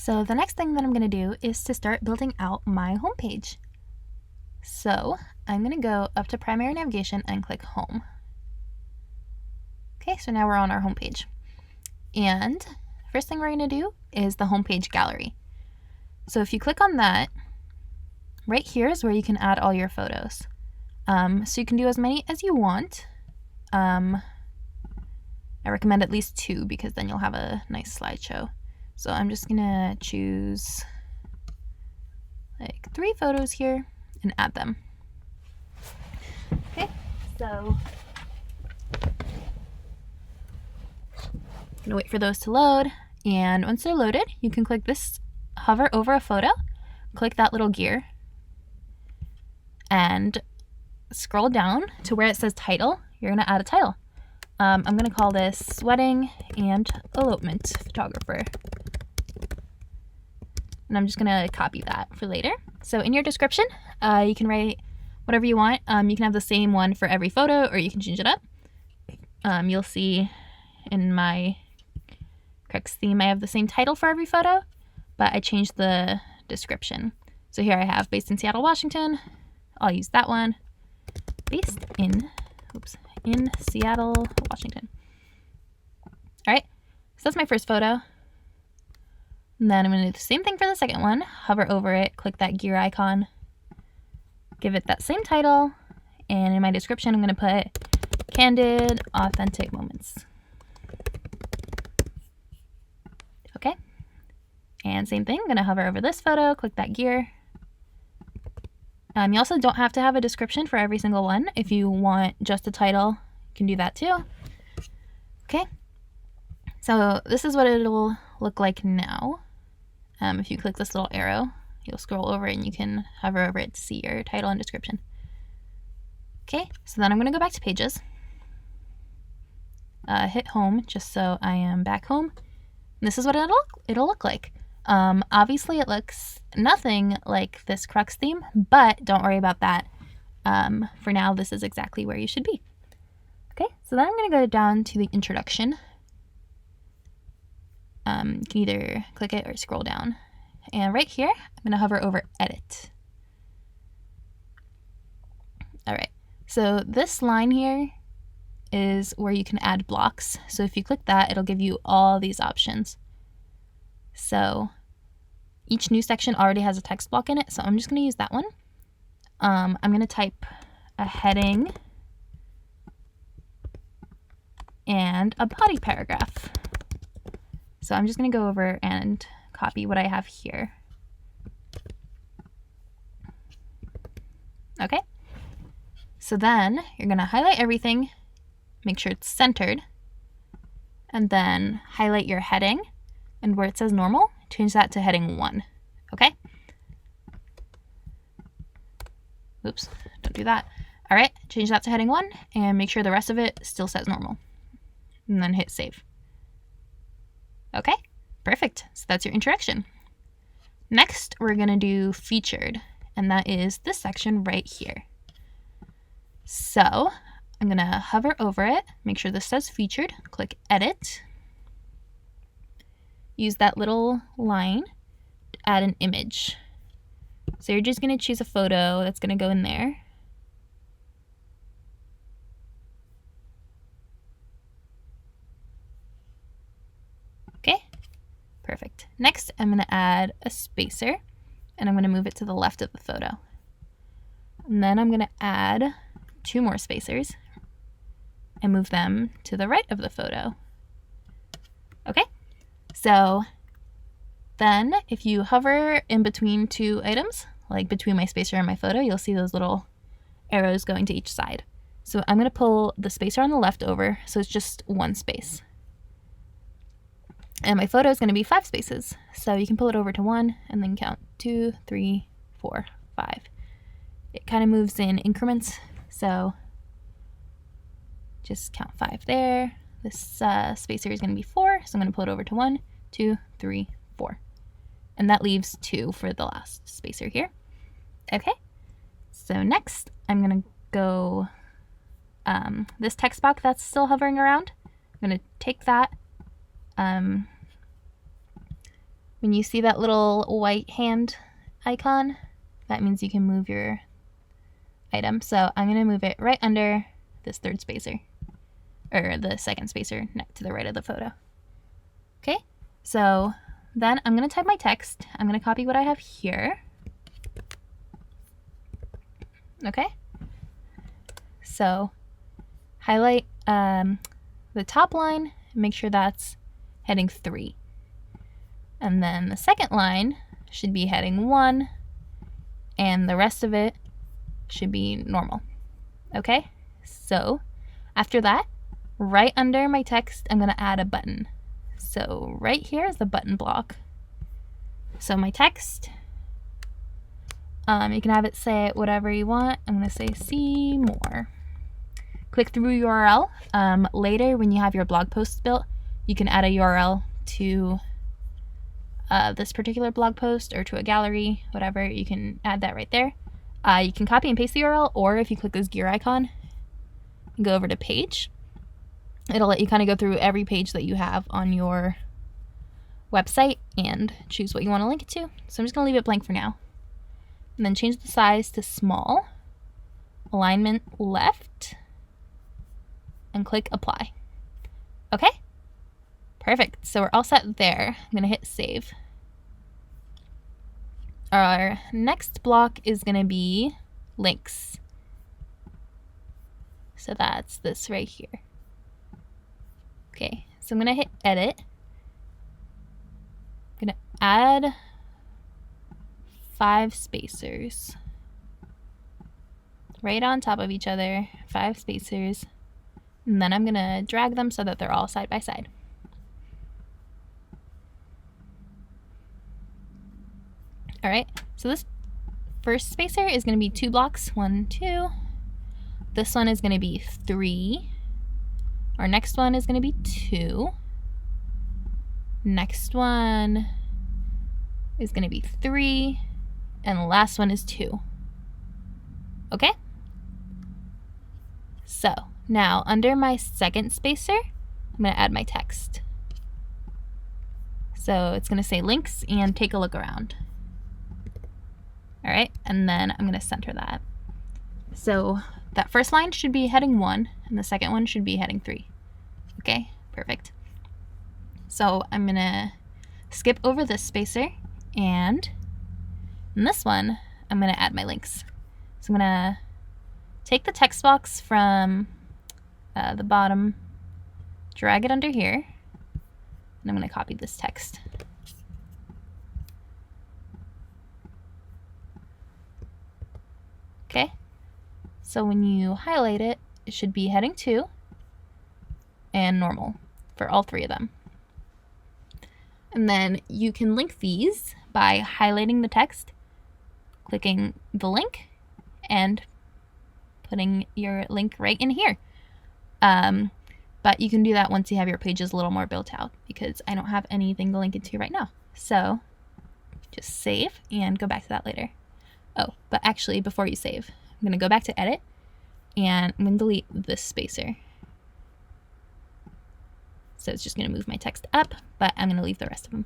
So the next thing that I'm going to do is to start building out my homepage. So I'm going to go up to primary navigation and click home. Okay, so now we're on our homepage. And first thing we're going to do is the homepage gallery. So if you click on that, right here is where you can add all your photos. So you can do as many as you want. I recommend at least 2 because then you'll have a nice slideshow. So I'm just gonna choose like 3 photos here and add them. Okay, so gonna wait for those to load, and once they're loaded, you can click this, hover over a photo, click that little gear, and scroll down to where it says title. You're gonna add a title. I'm gonna call this Wedding and Elopement Photographer. And I'm just gonna copy that for later. So in your description, you can write whatever you want. You can have the same one for every photo, or you can change it up. You'll see in my Crux theme, I have the same title for every photo, but I changed the description. So here I have based in Seattle, Washington. I'll use that one. Based in Seattle, Washington. All right, so that's my first photo. And then I'm going to do the same thing for the second one. Hover over it, click that gear icon, give it that same title, and in my description, I'm going to put candid, authentic moments. Okay, and same thing, I'm going to hover over this photo, click that gear. You also don't have to have a description for every single one. If you want just a title, you can do that too. Okay, so this is what it'll look like now. If you click this little arrow, you'll scroll over and you can hover over it to see your title and description. Okay, so then I'm going to go back to pages. Hit home just so I am back home. And this is what it'll look like. Obviously it looks nothing like this Crux theme, but don't worry about that. For now, this is exactly where you should be. Okay, so then I'm going to go down to the introduction. You can either click it or scroll down. And right here, I'm going to hover over edit. All right, so this line here is where you can add blocks. So if you click that, it'll give you all these options. So each new section already has a text block in it, so I'm just going to use that one. I'm going to type a heading and a body paragraph. So I'm just going to go over and copy what I have here. Okay, so then you're going to highlight everything, make sure it's centered, and then highlight your heading, and where it says normal, change that to heading 1. Okay? Oops, don't do that. All right, change that to heading 1 and make sure the rest of it still says normal. And then hit save. Okay, perfect. So that's your introduction. Next, we're going to do featured, and that is this section right here. So I'm going to hover over it, make sure this says featured, click edit. Use that little line to add an image. So you're just going to choose a photo that's going to go in there. Okay, perfect. Next, I'm going to add a spacer, and I'm going to move it to the left of the photo. And then I'm going to add 2 more spacers and move them to the right of the photo. Okay. So then if you hover in between 2 items, like between my spacer and my photo, you'll see those little arrows going to each side. So I'm going to pull the spacer on the left over, so it's just 1 space. And my photo is going to be 5 spaces. So you can pull it over to 1 and then count 2, 3, 4, 5. It kind of moves in increments. So just count 5 there. This spacer is going to be 4. So I'm going to pull it over to 1, 2, 3, 4. And that leaves 2 for the last spacer here. Okay. So next I'm going to go this text box that's still hovering around. I'm going to take that, When you see that little white hand icon, that means you can move your item. So I'm going to move it right under this third spacer, or the second spacer next to the right of the photo. Okay, so then I'm going to type my text. I'm going to copy what I have here. Okay, so highlight the top line, make sure that's heading 3. And then the second line should be heading 1, and the rest of it should be normal. Okay, so after that, right under my text, I'm going to add a button. So right here is the button block. So my text, you can have it say whatever you want. I'm going to say see more. Click through URL. Later, when you have your blog posts built, you can add a URL to this particular blog post or to a gallery, whatever. You can add that right there. You can copy and paste the URL, or if you click this gear icon and go over to page, it'll let you kind of go through every page that you have on your website and choose what you want to link it to. So I'm just going to leave it blank for now. And then change the size to small, alignment left, and click apply. Okay, perfect. So we're all set there. I'm going to hit save. Our next block is going to be links. So that's this right here. Okay, so I'm going to hit edit. I'm going to add 5 spacers right on top of each other, 5 spacers, and then I'm going to drag them so that they're all side by side. All right, so this first spacer is going to be 2 blocks, 1, 2. This one is going to be 3. Our next one is going to be 2. Next one is going to be 3. And the last one is 2. Okay? So now under my second spacer, I'm going to add my text. So it's going to say links and take a look around. All right, and then I'm going to center that. So that first line should be heading 1, and the second one should be heading 3. Okay, perfect. So I'm going to skip over this spacer, and in this one, I'm going to add my links. So I'm going to take the text box from the bottom, drag it under here, and I'm going to copy this text. Okay, so when you highlight it, it should be heading 2 and normal for all 3 of them. And then you can link these by highlighting the text, clicking the link, and putting your link right in here. But you can do that once you have your pages a little more built out, because I don't have anything to link it to right now. So just save and go back to that later. Oh, but actually before you save, I'm going to go back to edit, and I'm going to delete this spacer. So it's just going to move my text up, but I'm going to leave the rest of them.